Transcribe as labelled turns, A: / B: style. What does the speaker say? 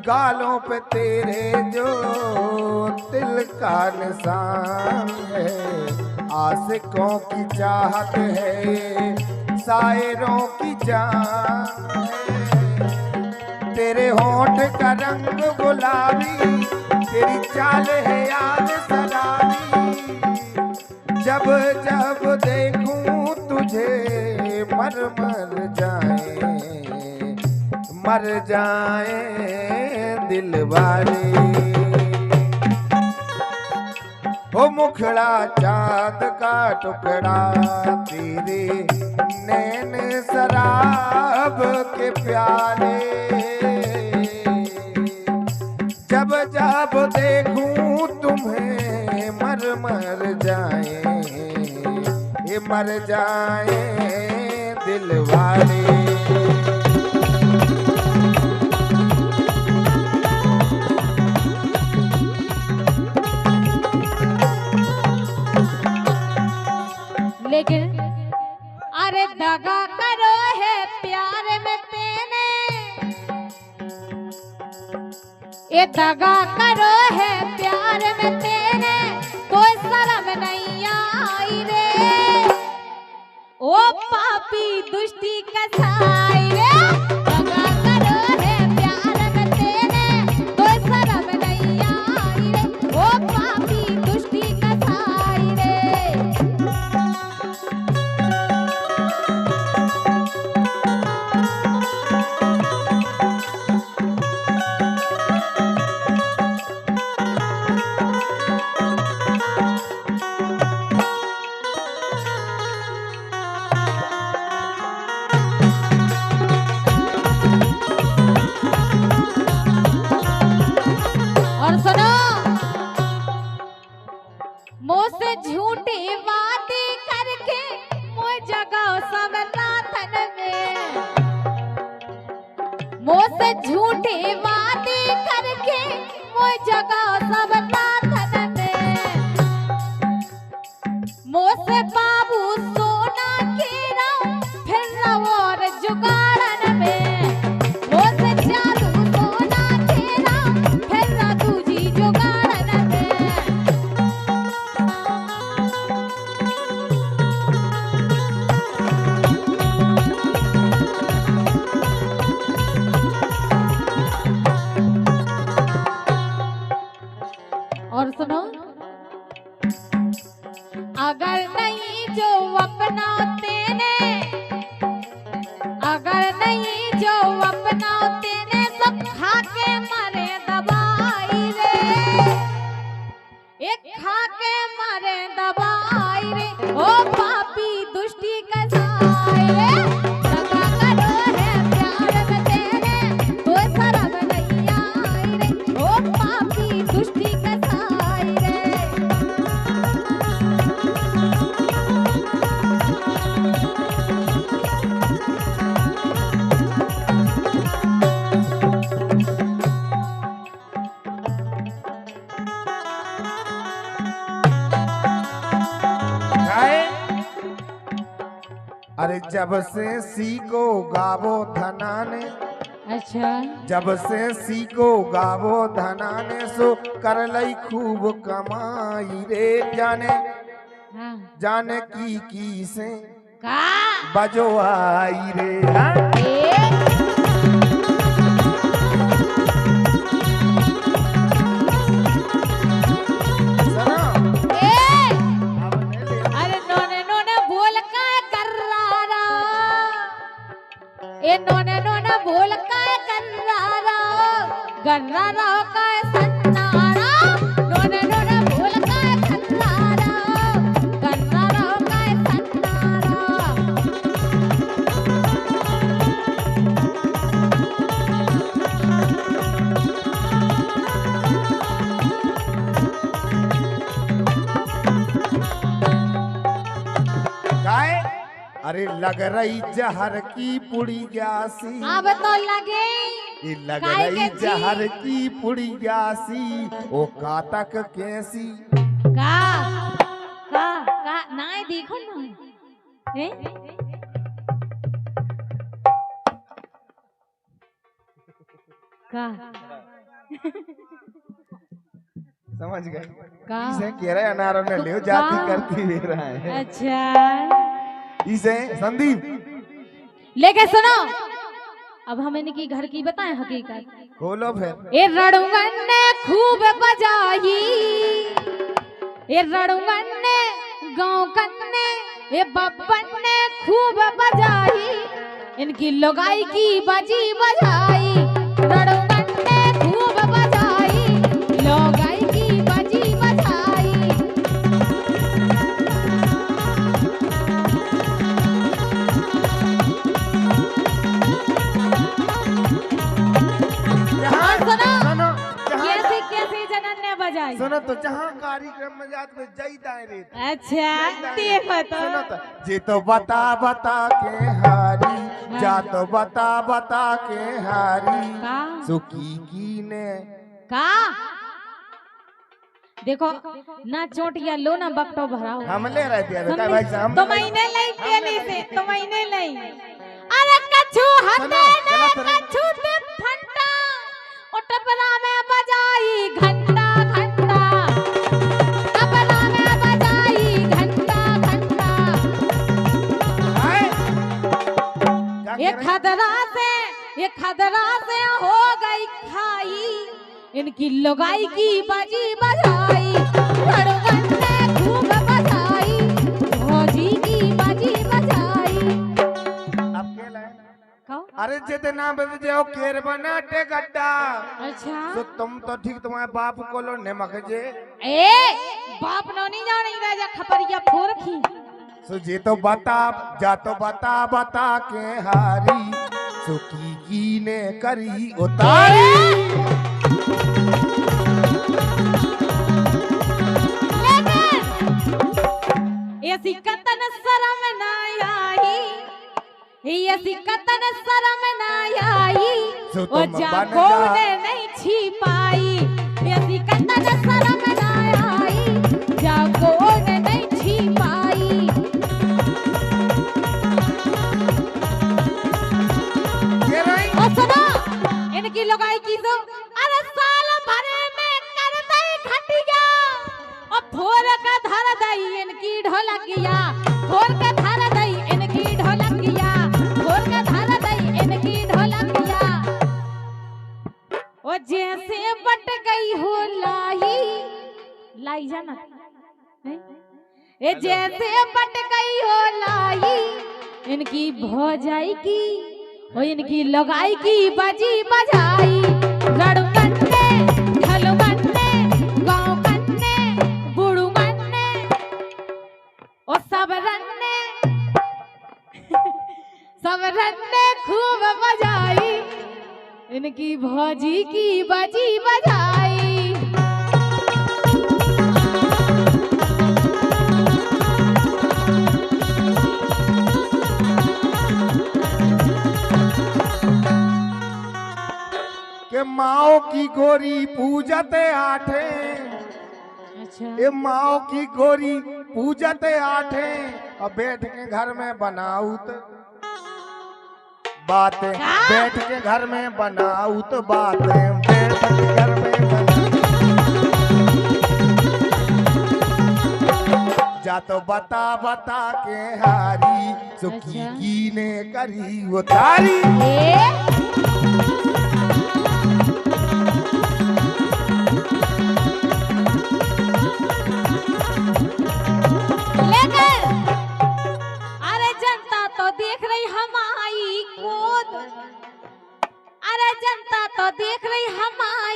A: गालों पे तेरे जो तिल का निशान है, आशिकों की चाहत है, शायरों की जान है। तेरे होंठ का रंग गुलाबी, तेरी चाल है याद सराबी, जब जब देखूं तुझे मर जाए दिल वाले। हो मुखड़ा चाँद का टुकड़ा, तेरे नैन शराब के प्याले, जब जब देखूं तुम्हें मर जाए दिल वाले।
B: लेकिन अरे दगा करो है प्यार में तेने, ये दगा करो है प्यार में तेने, कोई शर्म नहीं आई रे। ओ पापी दुष्टी कसाई रे, दगा करो है प्यार में तेने, कोई शर्म नहीं आई रे। ओ पापी दुष्टी कसाई रे। मुझसे झूठी बातें करके मुझ जगह सब नाथन में, मुझसे झूठी बातें करके मुझ जगह सब नाथन में, मुझसे बाबू सोना के राम फिर और जुगाड़न में, मुझसे जादू सोना के राम फिर दूजी जुगाड़न में। और सुनो, अगर नहीं जो अपनाते ने, अगर नहीं जो अपनाते ने, सब खा के मरे दबाई रे, एक खा के मरे दबाई रे। ओ पापी दुष्टी कसाई रे, दगा करो है प्यार में तेने, कोई शर्म नहीं आई रे। ओ पापी दुष्टी कसाई रे।
A: अरे जब से सीखो गावो धनाने,
B: अच्छा,
A: जब से सीखो गावो धनाने, सो कर लई खूब कमाई रे। जाने
B: हाँ,
A: जाने की से
B: का
A: बजो आई रे। हाँ?
B: नोने नोने बोल का कर्रारा, गर्रारा का सन्नारा, नोने नोने बोल का कर्रारा, गर्रारा का सन्नारा।
A: अरे लग रही जहर की पुड़ी ग्यासी,
B: अब तो लगे
A: ये लग रही जहर की पुड़ी ग्यासी, ओ कातक कैसी।
B: का ना देखो ना, का
A: समझ गए
B: का
A: इसे कह रहे अनारों ने ले जाती करती भी रहा है
B: अच्छा
A: इसे संदीप
B: लेके सुनो अब हम इनकी घर की बताएं हकीकत
A: खोलो फिर
B: ए रणुगन ने खूब बजाई ए रणुगन ने गाँव कन्ने ए बब्बन ने खूब बजाई इनकी लोगाई की बजी बजाई रणुगन ने खूब बजाई लोगाई की बजी बजाई और सुनो
A: सुनो
B: कैसे कैसे जनन ने बजाई
A: सुनो तो जहाँ कार्यक्रम में जाते जय दायरे
B: अच्छा देखो तो
A: सुनो तो जे तो बता बता के हारी जा तो बता बता के हारी
B: का
A: सुखी की ने
B: का देखो ना चोटिया लो ना बकटो भराओ
A: हम ले रहे थे अरे भाई साहब
B: तो महीने लई पहले से तो महीने लई अरे कछु हते ने कछु ते फंटा ओ टपरा में बजाई घंटा घंटा टपरा में बजाई घंटा घंटा ये खदरा से हो गई खाई इनकी लोगाई की बाजी बजाई रणुगन ने खूब बजाई भौजी की बाजी बजाई
A: अब के लाए
B: कहो
A: अरे जेते नाम पे जो केर बनाटे गड्ढा
B: अच्छा
A: तो तुम तो ठीक तुम्हारे बाप को लो नमक जे
B: ए बाप नो नहीं जानी राजा खपरिया फोरखी
A: सो जे तो बता जा तो बता बता के हारी सुखी की ने करी उतारी
B: ऐसी कतन शरम ना आई ऐसी कतन शरम ना आई
A: सो
B: ओ
A: तुम बन
B: जाको
A: जा
B: ने नहीं छिपाई ऐसी कतन शरम ना आई जाको ने नहीं छिपाई
A: के रही
B: ओ सुनो इनकी लगाई की तो अरे साल भरे में कर दई घटिया और फोर का धर दई इनकी ढोलकिया फोर का धर दई इनकी ढोलकिया फोर का धर दई इनकी ढोलकिया ओ जैसे बट गई हो लाई जाना हैं? ए जैसे बट गई हो लाई इनकी भौजाई की ओ इनकी लगाई की बजी बजाई रणुगन ने ढलुगन ने गाँव कन्ने बुढ़ुगन ने ओ सब रन ने खूब बजाई इनकी भौजी की बजी बजाई
A: के माओ की गोरी पूजते आठे
B: अच्छा
A: ये माओ की गोरी पूजते आठे और बैठ के घर में बनाऊत बातें बैठ के घर में बनाऊत बातें बैठ के घर में जा तो बता बता के हारी सुखी
B: अच्छा।
A: की ने करी वो तारी
B: लेकर अरे जनता तो देख रही हमारी गोद अरे जनता तो देख रही हमारी